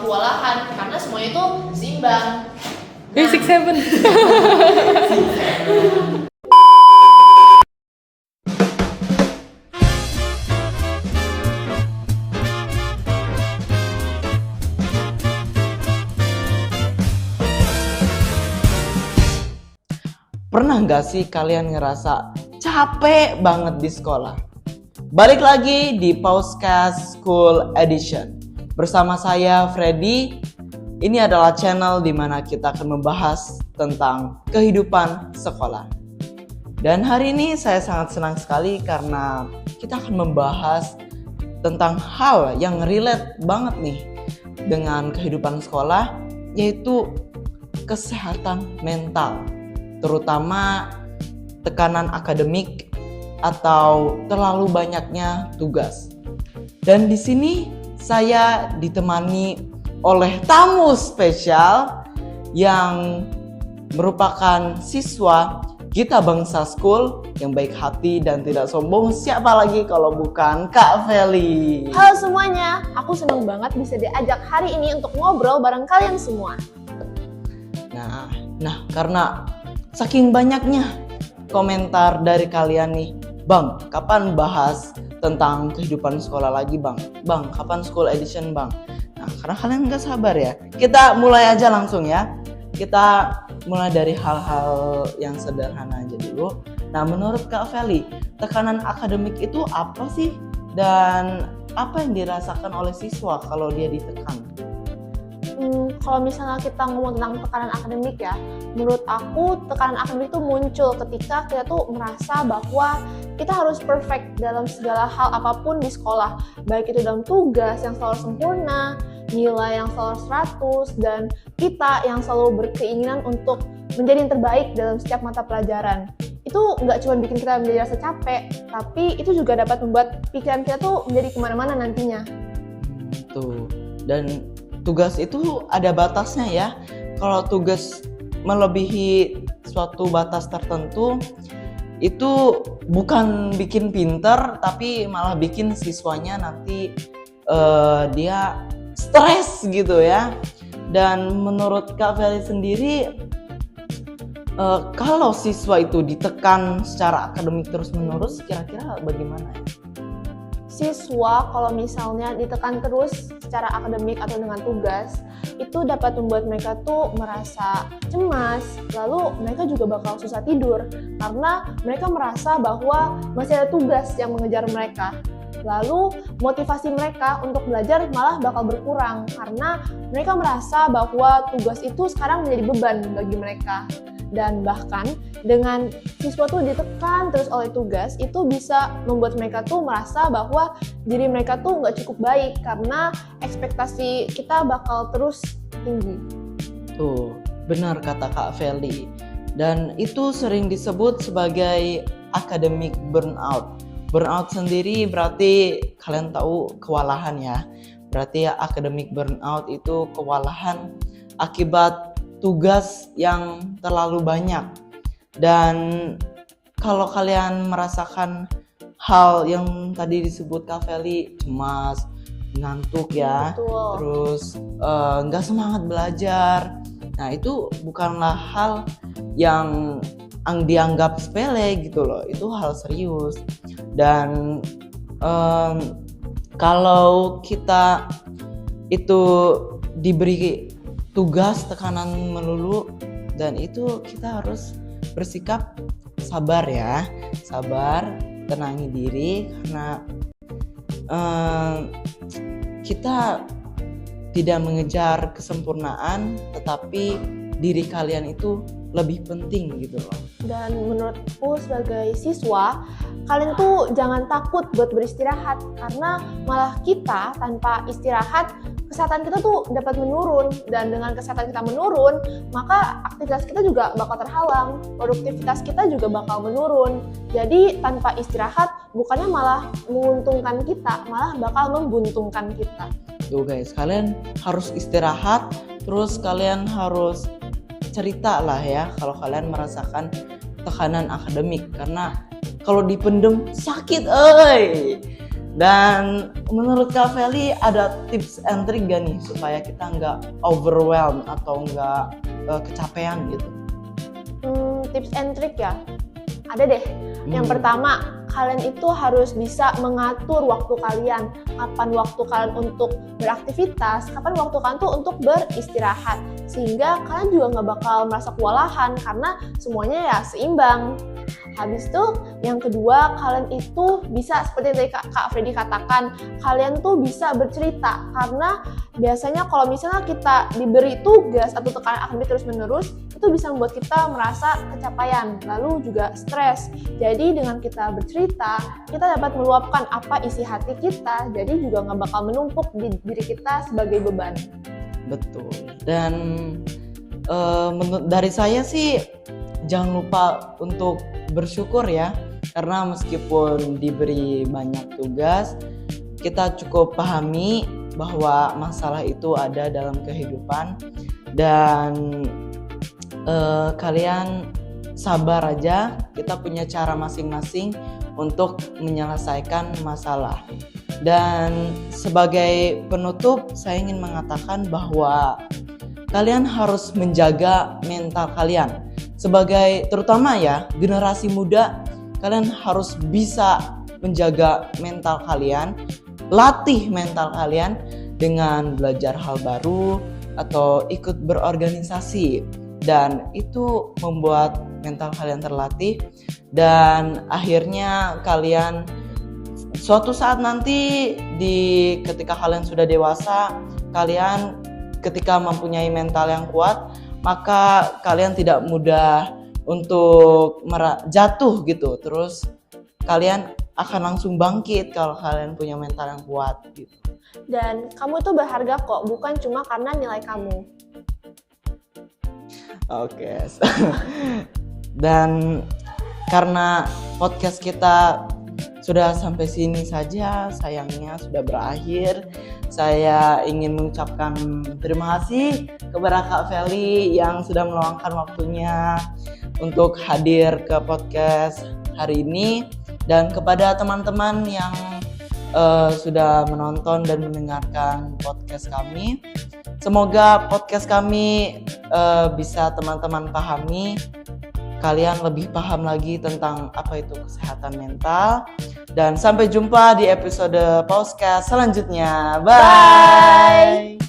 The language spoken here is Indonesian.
kewalahan karena semuanya itu seimbang. Basic 7. Pernah nggak sih kalian ngerasa capek banget di sekolah? Balik lagi di Pauscast School Edition. Bersama saya Freddy. Ini adalah channel di mana kita akan membahas tentang kehidupan sekolah. Dan hari ini saya sangat senang sekali karena kita akan membahas tentang hal yang relate banget nih dengan kehidupan sekolah, yaitu kesehatan mental. Terutama tekanan akademik atau terlalu banyaknya tugas. Dan di sini saya ditemani oleh tamu spesial yang merupakan siswa Gita Bangsa School yang baik hati dan tidak sombong. Siapa lagi kalau bukan Kak Feli? Halo semuanya, aku senang banget bisa diajak hari ini untuk ngobrol bareng kalian semua. Nah, karena saking banyaknya komentar dari kalian nih, Bang, kapan bahas tentang kehidupan sekolah lagi, Bang? Bang, kapan School Edition, Bang? Nah, karena kalian gak sabar ya, kita mulai aja langsung ya. Kita mulai dari hal-hal yang sederhana aja dulu. Nah, menurut Kak Feli, tekanan akademik itu apa sih? Dan apa yang dirasakan oleh siswa kalau dia ditekan? Kalau misalnya kita ngomong tentang tekanan akademik ya, menurut aku tekanan akademik itu muncul ketika kita tuh merasa bahwa kita harus perfect dalam segala hal apapun di sekolah, baik itu dalam tugas yang selalu sempurna, nilai yang selalu 100, dan kita yang selalu berkeinginan untuk menjadi yang terbaik dalam setiap mata pelajaran. Itu nggak cuma bikin kita menjadi rasa capek, tapi itu juga dapat membuat pikiran kita tuh menjadi kemana-mana nantinya. Tuh, dan tugas itu ada batasnya ya. Kalau tugas melebihi suatu batas tertentu, itu bukan bikin pinter, tapi malah bikin siswanya nanti dia stres gitu ya. Dan menurut Kak Feli sendiri, kalau siswa itu ditekan secara akademik terus-menerus, kira-kira bagaimana ya? Siswa kalau misalnya ditekan terus secara akademik atau dengan tugas, itu dapat membuat mereka tuh merasa cemas, lalu mereka juga bakal susah tidur karena mereka merasa bahwa masih ada tugas yang mengejar mereka. Lalu motivasi mereka untuk belajar malah bakal berkurang karena mereka merasa bahwa tugas itu sekarang menjadi beban bagi mereka. Dan bahkan dengan siswa tuh ditekan terus oleh tugas, itu bisa membuat mereka tuh merasa bahwa diri mereka tuh nggak cukup baik karena ekspektasi kita bakal terus tinggi. Tuh, benar kata Kak Feli. Dan itu sering disebut sebagai academic burnout. Burnout sendiri berarti kalian tahu kewalahan ya. Berarti ya academic burnout itu kewalahan akibat tugas yang terlalu banyak. Dan kalau kalian merasakan hal yang tadi disebut Kak Feli, cemas, ngantuk ya, Betul. terus nggak semangat belajar, nah itu bukanlah hal yang dianggap sepele gitu loh, itu hal serius. Dan kalau kita itu diberi tugas tekanan melulu, dan itu kita harus bersikap sabar ya, sabar, tenangi diri karena kita tidak mengejar kesempurnaan, tetapi diri kalian itu lebih penting gitu loh. Dan menurutku sebagai siswa, kalian tuh jangan takut buat beristirahat karena malah kita tanpa istirahat kesehatan kita tuh dapat menurun, dan dengan kesehatan kita menurun maka aktivitas kita juga bakal terhalang, produktivitas kita juga bakal menurun. Jadi tanpa istirahat bukannya malah menguntungkan kita, malah bakal membuntungkan kita. Tuh guys, kalian harus istirahat, terus kalian harus cerita lah ya kalau kalian merasakan tekanan akademik, karena kalau dipendem sakit Dan menurut Kak Feli ada tips and trick gak nih supaya kita nggak overwhelmed atau nggak kecapean gitu? Tips and trick ya? Ada deh. Yang pertama, kalian itu harus bisa mengatur waktu kalian. Kapan waktu kalian untuk beraktivitas, kapan waktu kalian tuh untuk beristirahat. Sehingga kalian juga nggak bakal merasa kewalahan karena semuanya ya seimbang. Habis itu yang kedua, kalian itu bisa seperti yang tadi Kak Freddy katakan, kalian tuh bisa bercerita karena biasanya kalau misalnya kita diberi tugas atau tekanan akademik terus-menerus, itu bisa membuat kita merasa kecapean, lalu juga stres. Jadi dengan kita bercerita, kita dapat meluapkan apa isi hati kita, jadi juga nggak bakal menumpuk di diri kita sebagai beban. Betul. Dan dari saya sih jangan lupa untuk bersyukur ya, karena meskipun diberi banyak tugas, kita cukup pahami bahwa masalah itu ada dalam kehidupan dan kalian sabar aja, kita punya cara masing-masing untuk menyelesaikan masalah. Dan sebagai penutup, saya ingin mengatakan bahwa kalian harus menjaga mental kalian. Sebagai terutama ya generasi muda, kalian harus bisa menjaga mental kalian, latih mental kalian dengan belajar hal baru atau ikut berorganisasi, dan itu membuat mental kalian terlatih dan akhirnya kalian suatu saat nanti ketika kalian sudah dewasa, kalian ketika mempunyai mental yang kuat, maka kalian tidak mudah untuk jatuh gitu. Terus kalian akan langsung bangkit kalau kalian punya mental yang kuat gitu. Dan kamu itu berharga kok, bukan cuma karena nilai kamu. Oke. Dan karena podcast kita sudah sampai sini saja, sayangnya sudah berakhir. Saya ingin mengucapkan terima kasih kepada Kak Feli yang sudah meluangkan waktunya untuk hadir ke podcast hari ini, dan kepada teman-teman yang sudah menonton dan mendengarkan podcast kami. Semoga podcast kami bisa teman-teman pahami, kalian lebih paham lagi tentang apa itu kesehatan mental. Dan sampai jumpa di episode podcast selanjutnya. Bye.